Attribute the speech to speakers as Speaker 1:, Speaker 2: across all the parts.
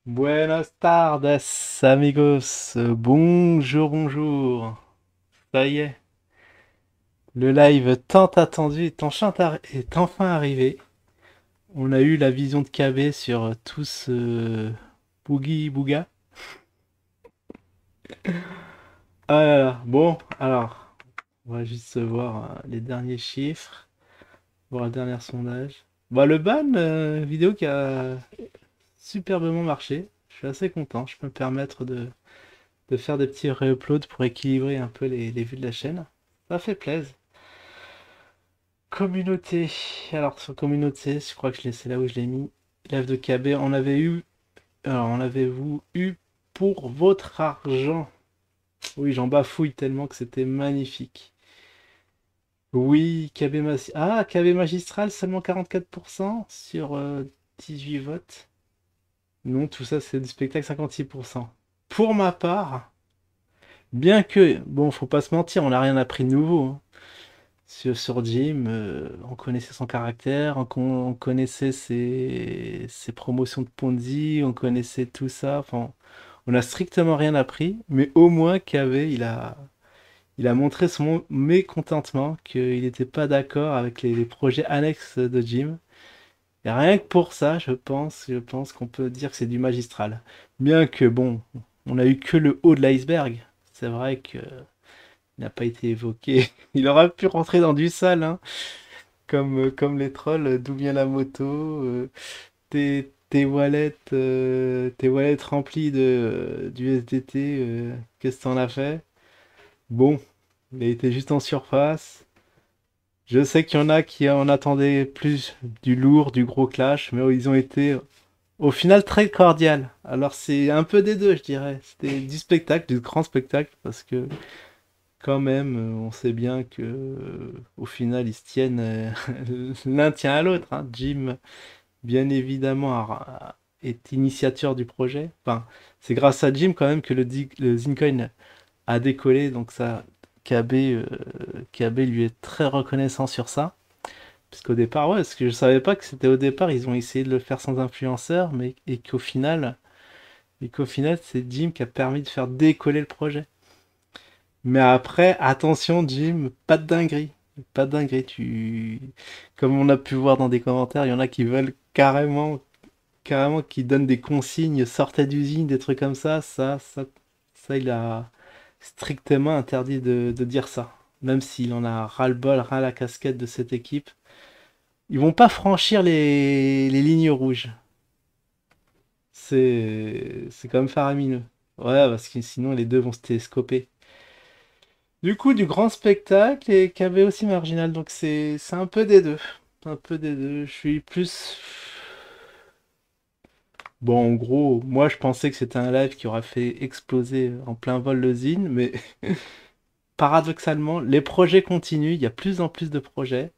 Speaker 1: Buenas tardes, amigos. Bonjour, bonjour. Ça y est, le live tant attendu est enfin arrivé. On a eu la vision de KB sur tout ce Boogie Booga. Ah là là. Bon, alors, on va juste voir les derniers chiffres, voir le dernier sondage. Bah, le ban vidéo qui a superbement marché. Je suis assez content. Je peux me permettre de faire des petits re-uploads pour équilibrer un peu les vues de la chaîne. Ça fait plaisir. Communauté. Alors, sur communauté, je crois que c'est là où je l'ai mis. Live de KB, on avait eu. Alors, on avait vous eu pour votre argent. Oui, j'en bafouille tellement que c'était magnifique. Oui, KB Magistral, seulement 44% sur 18 votes. Non, tout ça, c'est du spectacle 56%. Pour ma part, bien que, bon, faut pas se mentir, on n'a rien appris de nouveau, hein. Sur Jim, on connaissait son caractère, on connaissait ses promotions de Ponzi, on connaissait tout ça. Enfin, on a strictement rien appris, mais au moins KV, il a montré son mécontentement, qu'il n'était pas d'accord avec les projets annexes de Jim. Et rien que pour ça, je pense qu'on peut dire que c'est du magistral. Bien que, bon, on a eu que le haut de l'iceberg. C'est vrai que il n'a pas été évoqué. Il aurait pu rentrer dans du sale, hein. Comme les trolls, d'où vient la moto, tes wallets remplis d'USDT, qu'est-ce que t'en as fait? Bon, il a été juste en surface. Je sais qu'il y en a qui en attendaient plus du lourd, du gros clash, mais ils ont été au final très cordial. Alors c'est un peu des deux, je dirais. C'était du spectacle, du grand spectacle, parce que quand même, on sait bien que au final ils se tiennent, l'un tient à l'autre, hein. Jim bien évidemment est initiateur du projet. Enfin, c'est grâce à Jim quand même que le Zincoin a décollé, donc ça, KB, KB lui est très reconnaissant sur ça. Puisqu'au départ, ouais, parce que je savais pas que c'était au départ, ils ont essayé de le faire sans influenceur, mais et qu'au final, c'est Jim qui a permis de faire décoller le projet. Mais après, attention, Jim, pas de dinguerie. Pas de dinguerie, Comme on a pu voir dans des commentaires, il y en a qui veulent carrément qui donne des consignes, sortez d'usine, des trucs comme ça, il a strictement interdit de dire ça. Même s'il en a ras-le-bol, ras la casquette de cette équipe. Ils vont pas franchir les lignes rouges. C'est quand même faramineux. Ouais, parce que sinon les deux vont se télescoper. Du coup, du grand spectacle et KB aussi marginal. Donc c'est un peu des deux. Un peu des deux. Je suis plus. Bon, en gros, moi je pensais que c'était un live qui aurait fait exploser en plein vol le Zine, mais paradoxalement, les projets continuent, il y a plus en plus de projets.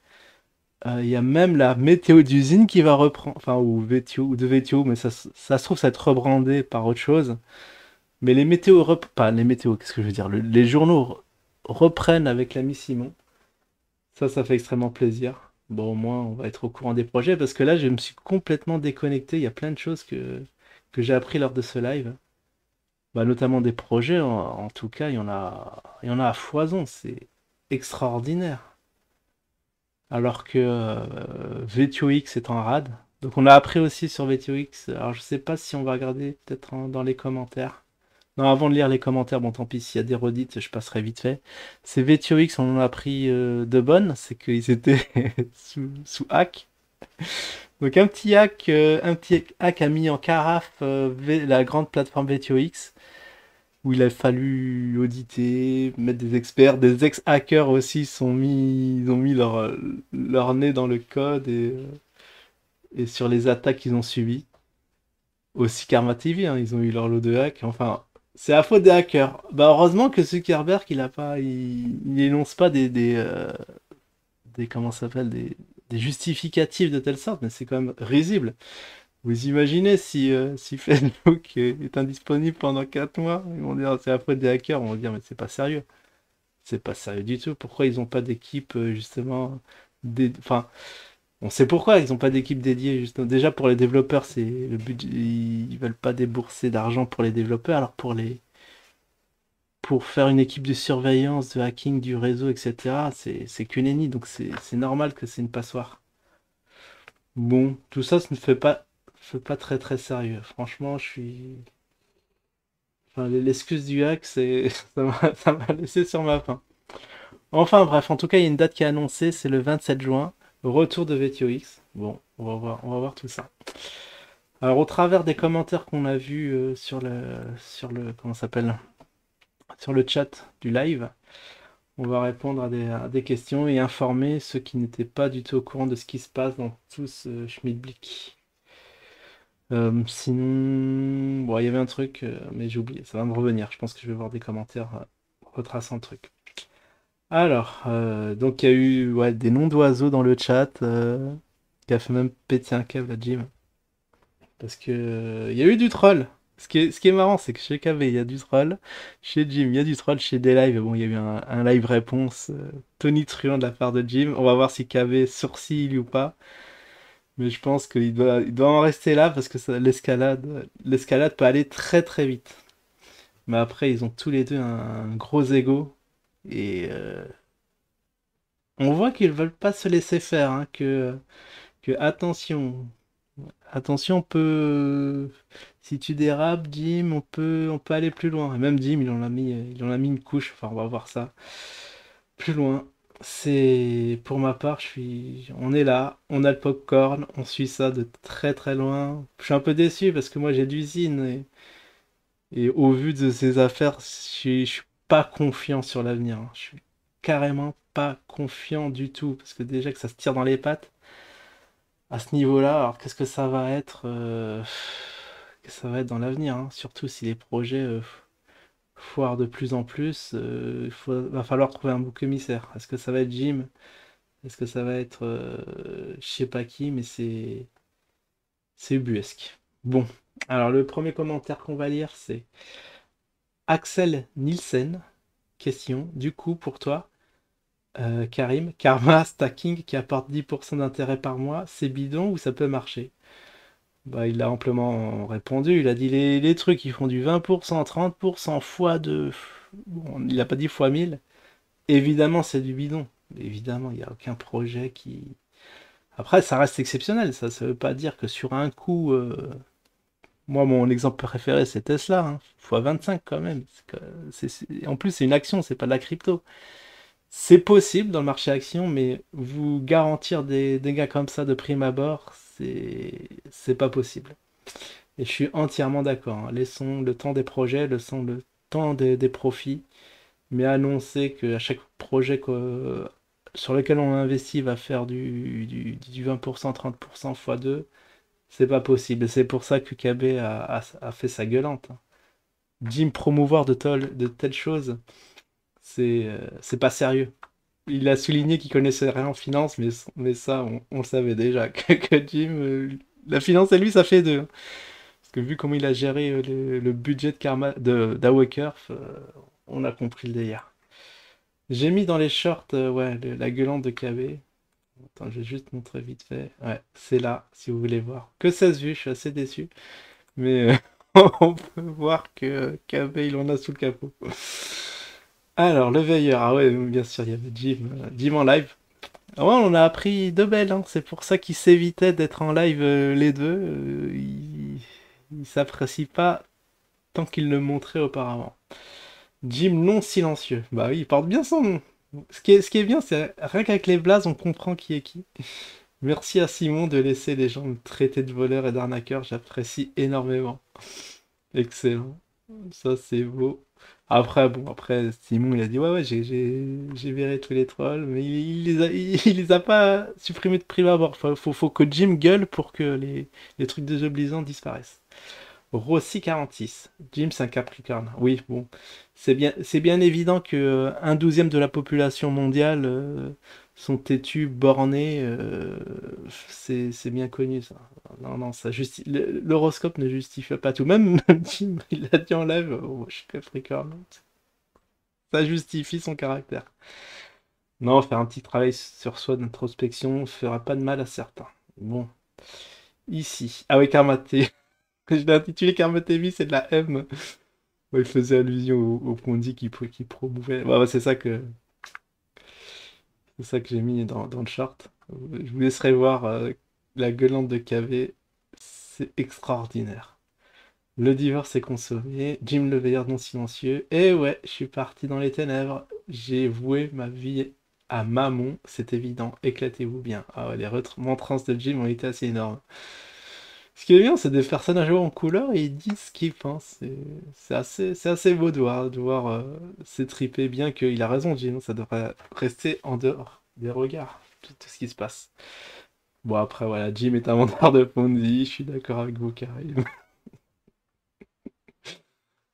Speaker 1: Il y a même la météo d'usine qui va reprendre, enfin, ou VTO, ou de VTO, mais ça se trouve, ça va être rebrandé par autre chose. Mais les météos, pas les météos, qu'est-ce que je veux dire, les journaux reprennent avec l'ami Simon. Ça fait extrêmement plaisir. Bon, au moins, on va être au courant des projets, parce que là, je me suis complètement déconnecté. Il y a plein de choses que j'ai appris lors de ce live. Bah, notamment des projets, en tout cas, il y en a à foison, c'est extraordinaire. Alors que VTO X est en rade. Donc on a appris aussi sur VTO X. Alors je sais pas si on va regarder peut-être dans les commentaires. Non, avant de lire les commentaires, bon tant pis, s'il y a des redites, je passerai vite fait. C'est VTO X, on en a appris de bonnes, c'est qu'ils étaient sous hack. Donc un petit hack a mis en carafe la grande plateforme VTO X où il a fallu auditer, mettre des experts, des ex-hackers aussi ils ont mis leur nez dans le code et sur les attaques qu'ils ont subies. Aussi Karma TV, hein, ils ont eu leur lot de hacks. Enfin, c'est la faute des hackers. Bah heureusement que Zuckerberg, il énonce pas des comment ça s'appelle, des justificatifs de telle sorte, mais c'est quand même risible. Vous imaginez si Facebook est indisponible pendant 4 mois, ils vont dire c'est la faute des hackers, on va dire mais c'est pas sérieux. C'est pas sérieux du tout. Pourquoi ils n'ont pas d'équipe justement enfin On sait pourquoi ils n'ont pas d'équipe dédiée. Justement. Déjà pour les développeurs, c'est le budget, ils veulent pas débourser d'argent pour les développeurs, alors pour faire une équipe de surveillance, de hacking du réseau, etc., c'est qu'une nenni, donc c'est normal que c'est une passoire. Bon, tout ça, ça ne fait pas très très sérieux. Franchement, je suis. Enfin, l'excuse du hack, c'est ça m'a laissé sur ma faim. Enfin bref, en tout cas, il y a une date qui est annoncée, c'est le 27 juin, retour de VTOX. Bon, on va voir tout ça. Alors, au travers des commentaires qu'on a vus comment ça s'appelle, sur le chat du live, on va répondre à des questions et informer ceux qui n'étaient pas du tout au courant de ce qui se passe dans tout ce schmilblick. Sinon, bon, il y avait un truc, mais j'ai oublié, ça va me revenir. Je pense que je vais voir des commentaires retraçant le truc. Alors, donc il y a eu ouais, des noms d'oiseaux dans le chat, qui a fait même péter un câble à Jim. Parce que il y a eu du troll. Ce qui est marrant, c'est que chez KV, il y a du troll. Chez Jim, il y a du troll. Chez Daylive, bon, il y a eu un live réponse tonitruant de la part de Jim. On va voir si KV sourcille ou pas. Mais je pense il doit en rester là parce que l'escalade peut aller très très vite. Mais après, ils ont tous les deux un gros ego. Et on voit qu'ils veulent pas se laisser faire. Hein, que attention. Attention, on peut. Si tu dérapes, Jim, on peut aller plus loin. Et même Jim, il en a mis une couche. Enfin, on va voir ça plus loin. C'est pour ma part, on est là, on a le popcorn, on suit ça de très très loin. Je suis un peu déçu parce que moi j'ai d'usine et au vu de ces affaires, je suis pas confiant sur l'avenir. Hein. Je suis carrément pas confiant du tout parce que déjà que ça se tire dans les pattes à ce niveau-là, alors qu'est-ce que ça va être que ça va être dans l'avenir, hein, surtout si les projets foirent de plus en plus, va falloir trouver un bouc émissaire. Est-ce que ça va être Jim? Est-ce que ça va être je sais pas qui, mais c'est ubuesque. Bon, alors le premier commentaire qu'on va lire, c'est Axel Nielsen. Question, du coup, pour toi, Karim, Karma Stacking qui apporte 10% d'intérêt par mois, c'est bidon ou ça peut marcher? Bah, il a amplement répondu. Il a dit les trucs, ils font du 20%, 30%, fois de. Bon, il n'a pas dit fois 1000. Évidemment, c'est du bidon. Évidemment, il n'y a aucun projet qui. Après, ça reste exceptionnel. Ça ne veut pas dire que sur un coup. Moi, mon exemple préféré, c'est Tesla. Hein, fois 25 quand même. En plus, c'est une action, c'est pas de la crypto. C'est possible dans le marché action, mais vous garantir des dégâts comme ça de prime abord, c'est pas possible. Et je suis entièrement d'accord. Hein. Laissons le temps des projets, laissons le temps des profits, mais annoncer qu'à chaque projet sur lequel on investit va faire du 20%, 30% x 2, c'est pas possible. C'est pour ça que QKB a fait sa gueulante. Hein. Jim promouvoir de telles choses, c'est pas sérieux. Il a souligné qu'il connaissait rien en finance, mais ça, on le savait déjà. Que Jim, la finance et lui, ça fait deux. Hein. Parce que vu comment il a géré le budget de Karma d'Awakerf, on a compris le délire. J'ai mis dans les shorts ouais, la gueulante de KB. Attends, je vais juste montrer vite fait. Ouais, c'est là, si vous voulez voir. Que 16 vues, je suis assez déçu. Mais on peut voir que KB, il en a sous le capot. Alors, le veilleur. Ah ouais, bien sûr, il y avait Jim en live. Ah ouais, on a appris de belles. Hein. C'est pour ça qu'ils s'évitaient d'être en live les deux. Ils s'apprécient pas tant qu'il le montrait auparavant. Jim non silencieux. Bah oui, il porte bien son nom. Ce qui est bien, c'est rien qu'avec les blazes, on comprend qui est qui. Merci à Simon de laisser les gens me traiter de voleur et d'arnaqueur, j'apprécie énormément. Excellent. Ça, c'est beau. Après, bon, après, Simon, il a dit, ouais, ouais, j'ai viré tous les trolls, mais il les a pas supprimés de prime abord. Faut que Jim gueule pour que les trucs désobligeants disparaissent. Rossi 46. Jim, c'est un Capricorne. Oui, bon. C'est bien évident que un douzième de la population mondiale sont têtus, bornés. C'est bien connu, ça. Non, non, l'horoscope ne justifie pas tout. Même Jim, il a dit en live, oh, je suis Capricorne. Ça justifie son caractère. Non, faire un petit travail sur soi d'introspection fera pas de mal à certains. Bon, ici. Ah oui, Karma TV. Je l'ai intitulé Karma TV, c'est de la M. Ouais, il faisait allusion au Ponzi qui promouvait. Ouais, ouais, c'est ça que j'ai mis dans le short. Je vous laisserai voir la gueulante de KV. C'est extraordinaire. Le divorce est consommé. Jim le veilleur non silencieux. Et ouais, je suis parti dans les ténèbres. J'ai voué ma vie à Mammon. C'est évident. Éclatez-vous bien. Ah ouais, les remontrances de Jim ont été assez énormes. Ce qui est bien, c'est des personnages en couleur et ils disent ce qu'ils pensent. C'est assez beau de voir s'étriper, bien qu'il a raison, Jim. Ça devrait rester en dehors des regards, tout ce qui se passe. Bon, après, voilà, Jim est un menteur de Ponzi. Je suis d'accord avec vous, Karim.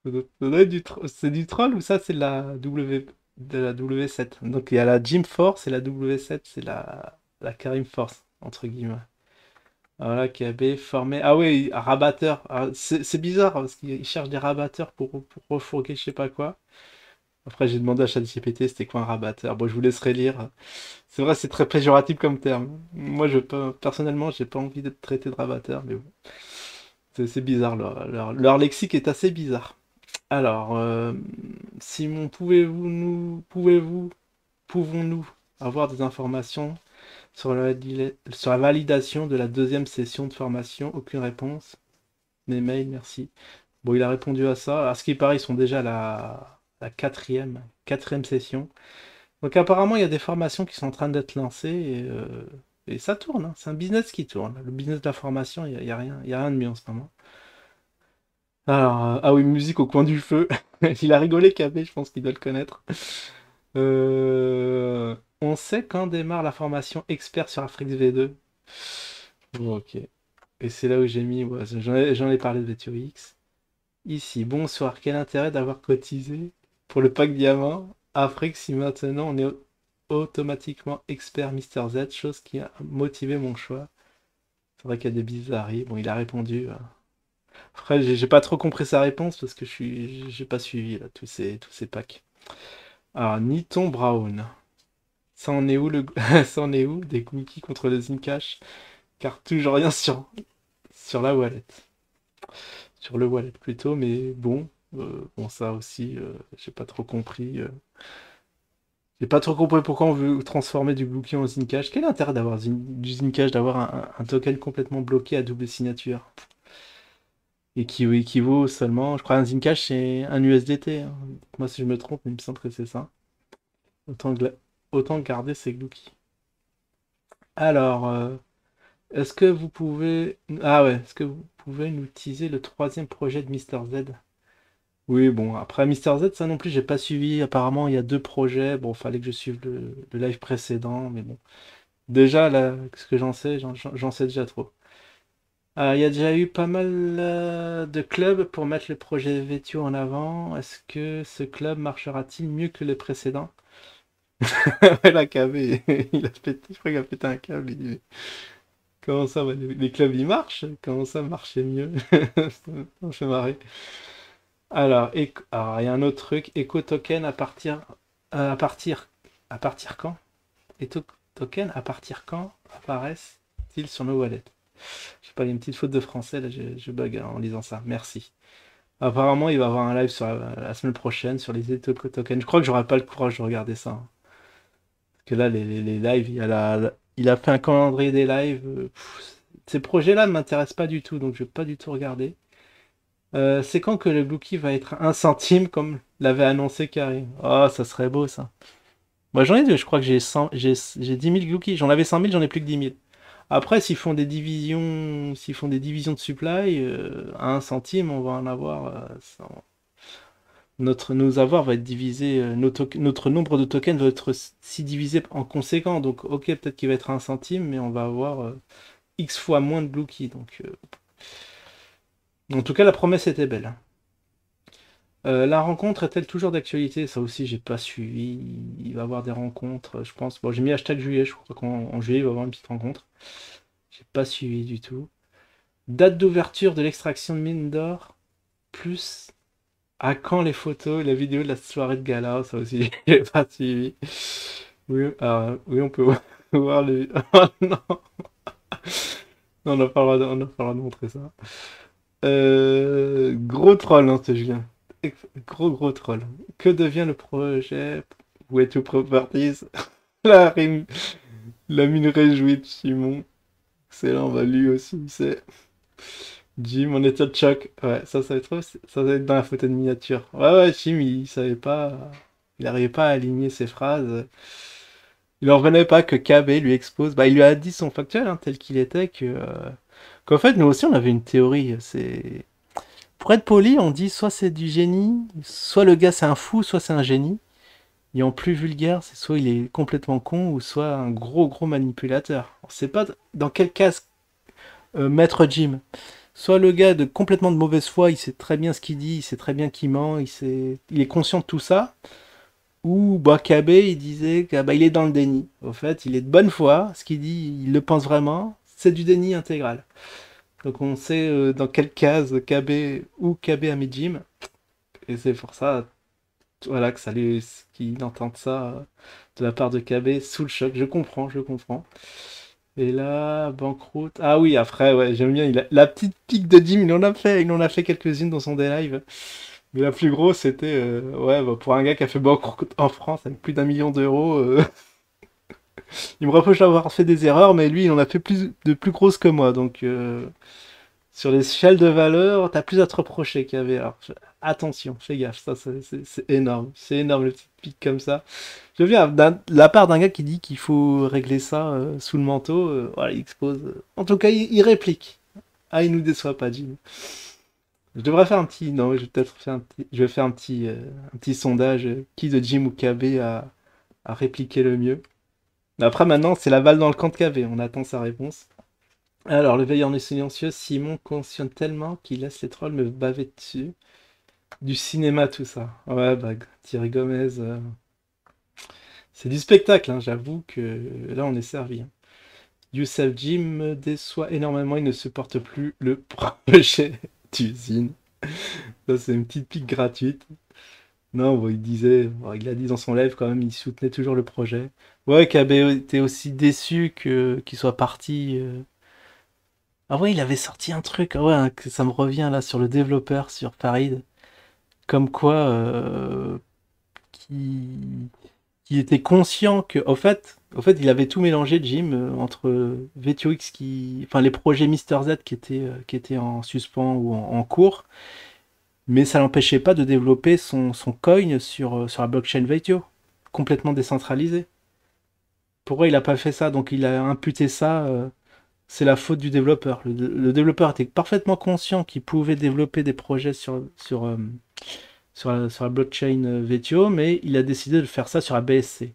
Speaker 1: Ça doit être c'est du troll ou ça, c'est de la W7. Donc, il y a la Jim Force et la W7, c'est la Karim Force, entre guillemets. Voilà, KB formé. Ah oui, un rabatteur. Ah, c'est bizarre parce qu'il cherche des rabatteurs pour refourguer je sais pas quoi. Après, j'ai demandé à ChatGPT c'était quoi un rabatteur. Bon, je vous laisserai lire. C'est vrai, c'est très péjoratif comme terme. Moi, personnellement, j'ai pas envie d'être traité de rabatteur, mais bon. C'est bizarre, leur lexique est assez bizarre. Alors, Simon, pouvons-nous avoir des informations sur la validation de la deuxième session de formation? Aucune réponse. Mes mails, merci. Bon, il a répondu à ça. À ce qui paraît, ils sont déjà à la quatrième session. Donc apparemment, il y a des formations qui sont en train d'être lancées et ça tourne, hein. C'est un business qui tourne. Le business de la formation, il y a rien de mieux en ce moment. Alors, ah oui, musique au coin du feu. Il a rigolé, KB, je pense qu'il doit le connaître. On sait quand démarre la formation expert sur Afrix V2. Bon, ok. Et c'est là où j'ai mis, ouais, j'en ai parlé de VTOX. Ici, bonsoir, quel intérêt d'avoir cotisé pour le pack diamant Afrique si maintenant on est automatiquement expert Mister Z, chose qui a motivé mon choix. C'est vrai qu'il y a des bizarreries. Bon, il a répondu. Après, j'ai pas trop compris sa réponse parce que j'ai pas suivi là, tous ces packs. Alors, Niton Brown. Ça en est où ça en est où des cookies contre le Zincash? Car toujours rien sur la wallet. Sur le wallet plutôt, mais bon. Bon, ça aussi, j'ai pas trop compris. J'ai pas trop compris pourquoi on veut transformer du Blue en Zincash. Quel est l'intérêt d'avoir du Zincash, d'avoir un token complètement bloqué à double signature? Et qui équivaut seulement, je crois, un Zincash, c'est un USDT, hein. Moi, si je me trompe, mais il me semble que c'est ça. Autant, autant garder ses Glouki. Alors, est-ce que vous pouvez... Ah ouais, est-ce que vous pouvez nous teaser le troisième projet de Mister Z? Oui, bon, après Mister Z, ça non plus, j'ai pas suivi. Apparemment, il y a deux projets. Bon, fallait que je suive le live précédent, mais bon. Déjà, là, ce que j'en sais, j'en sais déjà trop. Il y a déjà eu pas mal de clubs pour mettre le projet Vetio en avant. Est-ce que ce club marchera-t-il mieux que le précédent? Ouais, la KB, il a pété, je crois qu'il a pété un câble. Il dit, comment ça, ouais, les clubs ils marchent? Comment ça marchait mieux? Ça me fait marrer. Alors, il y a un autre truc, Eco Token à partir, à partir quand? Eco Token à partir quand apparaissent-ils sur nos wallets? Je sais pas, il y a une petite faute de français, là, je bug en lisant ça. Merci. Apparemment, il va y avoir un live sur la semaine prochaine sur les Eco Tokens. Je crois que j'aurai pas le courage de regarder ça, hein. Parce que là, les lives, il a fait un calendrier des lives. Ces projets-là ne m'intéressent pas du tout, donc je vais pas du tout regarder. C'est quand que le Blue va être 1 centime, comme l'avait annoncé Karim? Oh, ça serait beau, ça. Moi, j'en ai deux. Je crois que j'ai 10 000 Glouki. J'en avais 100 000, j'en ai plus que 10 000. Après, s'ils font des divisions de supply, à 1 centime, on va en avoir. Nos avoirs va être divisé, notre nombre de tokens va être si divisé en conséquent. Donc, ok, peut-être qu'il va être 1 centime, mais on va avoir X fois moins de Blue Key. Donc, en tout cas, la promesse était belle, hein. La rencontre est-elle toujours d'actualité? Ça aussi, j'ai pas suivi. Il va y avoir des rencontres, je pense. Bon, j'ai mis hashtag juillet, je crois qu'en juillet, il va y avoir une petite rencontre. J'ai pas suivi du tout. Date d'ouverture de l'extraction de mine d'or, plus à quand les photos et la vidéo de la soirée de gala? Ça aussi, j'ai pas suivi. Oui, oui, on peut voir les... Oh non, non, on n'a pas le droit on n'a pas le droit de montrer ça. Gros troll, hein, ce Julien. Gros, gros troll. Que devient le projet Way to Properties? La, la mine réjouie de Simon. Excellent, bah lui aussi, c'est Jim en état de choc. Ouais, ça va être dans la photo de miniature. Ouais, ouais, Jim, il savait pas, il n'arrivait pas à aligner ses phrases. Il en revenait pas que KB lui expose. Bah, il lui a dit son factuel, hein, tel qu'il était, qu'en fait, nous aussi, on avait une théorie. Pour être poli, on dit soit c'est du génie, soit le gars c'est un fou, soit c'est un génie. Et en plus vulgaire, c'est soit il est complètement con, ou soit un gros gros manipulateur. On sait pas dans quel cas mettre Jim. Soit le gars de complètement de mauvaise foi, il sait très bien ce qu'il dit, il sait très bien qu'il ment, il est conscient de tout ça. Ou bah, KB, il disait qu'il il est dans le déni. Au fait, il est de bonne foi, ce qu'il dit, il le pense vraiment. C'est du déni intégral. Donc on sait dans quelle case KB ou KB a mis Jim. Et c'est pour ça, voilà, qu'il entende ça de la part de KB sous le choc. Je comprends, je comprends. Et là, banqueroute. Ah oui, après, ouais, j'aime bien. La petite pique de Jim, il en a fait quelques-unes dans son des lives. Mais la plus grosse, c'était, ouais, bah, pour un gars qui a fait banqueroute en France avec plus d'1 million d'euros, il me reproche d'avoir fait des erreurs, mais lui, il en a fait de plus grosses que moi. Donc, sur l'échelle de valeur, t'as plus à te reprocher qu'il y avait. Alors, attention, fais gaffe, ça, c'est énorme. C'est énorme, le petit pic comme ça. Je viens de la part d'un gars qui dit qu'il faut régler ça sous le manteau. Voilà, il expose. En tout cas, il réplique. Ah, il nous déçoit pas, Jim. Je devrais faire un petit. Non, je vais peut-être faire un petit. Je vais faire un petit sondage. Qui de Jim ou KB a répliqué le mieux? Après, maintenant, c'est la balle dans le camp de KB. On attend sa réponse. Alors, le veilleur est silencieux. Simon cautionne tellement qu'il laisse les trolls me baver dessus. Du cinéma, tout ça. Ouais, bah, Thierry Gomez. C'est du spectacle, hein, j'avoue que là, on est servi, hein. Youssef Jim me déçoit énormément. Il ne supporte plus le projet d'usine. Ça, c'est une petite pique gratuite. Non, bon, il disait, bon, il a dit dans son live quand même, il soutenait toujours le projet. Ouais, KB était aussi déçu qu'il soit parti. Ah ouais, il avait sorti un truc, ah ouais, hein, que ça me revient là sur le développeur, sur Farid, comme quoi qui qu'il était conscient que, au fait, il avait tout mélangé, Jim, entre VTOX enfin les projets Mister Z qui étaient en suspens ou en cours, mais ça l'empêchait pas de développer son coin sur la blockchain VTO, complètement décentralisée. Pourquoi il a pas fait ça? Donc il a imputé ça, c'est la faute du développeur. Le développeur était parfaitement conscient qu'il pouvait développer des projets sur la blockchain VTO, mais il a décidé de faire ça sur la BSC.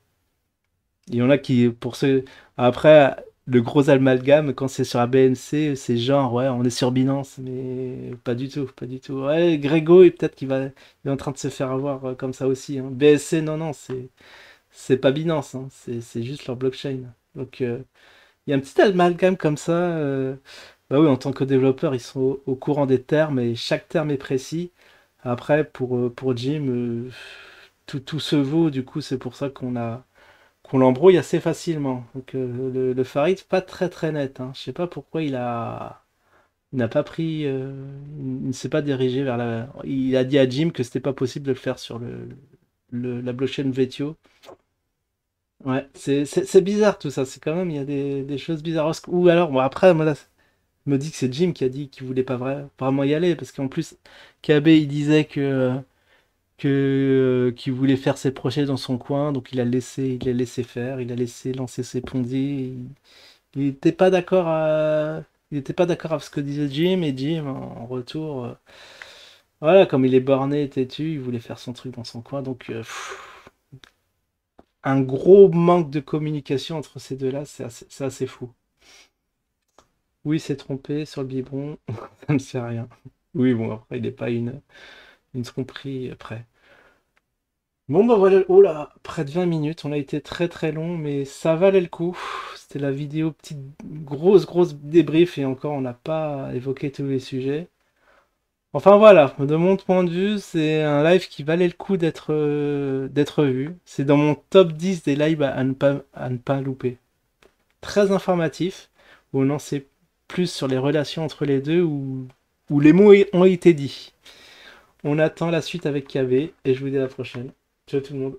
Speaker 1: Il y en a qui, pour ceux. Après, le gros amalgame, quand c'est sur la BNC, c'est genre, ouais, on est sur Binance, mais pas du tout, pas du tout. Ouais, Grégo, et peut-être il est en train de se faire avoir comme ça aussi, hein. BSC, non, non, c'est pas Binance, hein, c'est juste leur blockchain. Donc, il y a un petit amalgame comme ça. Bah oui, en tant que développeur, ils sont au courant des termes et chaque terme est précis. Après, pour Jim, tout se vaut, du coup, c'est pour ça qu'on l'embrouille assez facilement. Donc le Farid, pas très très net, hein. Je sais pas pourquoi il n'a pas pris, il ne s'est pas dirigé vers la. Il a dit à Jim que c'était pas possible de le faire sur la blockchain Vetio. Ouais, c'est bizarre tout ça. C'est quand même, il y a des choses bizarres. Ou alors, bon, après, moi, là, je me dit que c'est Jim qui a dit qu'il voulait pas vraiment y aller. Parce qu'en plus, KB, il disait qu'il voulait faire ses projets dans son coin, donc il a laissé faire, il a laissé lancer ses ponzi. Il n'était pas il était pas d'accord avec ce que disait Jim, et Jim, en retour, voilà, comme il est borné et têtu, il voulait faire son truc dans son coin, donc un gros manque de communication entre ces deux-là, c'est assez fou. Oui, il s'est trompé sur le biberon, ça me fait rien. Oui, bon, après, il n'est pas une tromperie après. Bon bah voilà, oh là, près de 20 minutes, on a été très très long, mais ça valait le coup. C'était la vidéo petite grosse débrief et encore on n'a pas évoqué tous les sujets. Enfin voilà, de mon point de vue, c'est un live qui valait le coup d'être vu. C'est dans mon top 10 des lives à ne pas louper. Très informatif, où on en sait plus sur les relations entre les deux, où les mots ont été dits. On attend la suite avec KV, et je vous dis à la prochaine. Ciao tout le monde.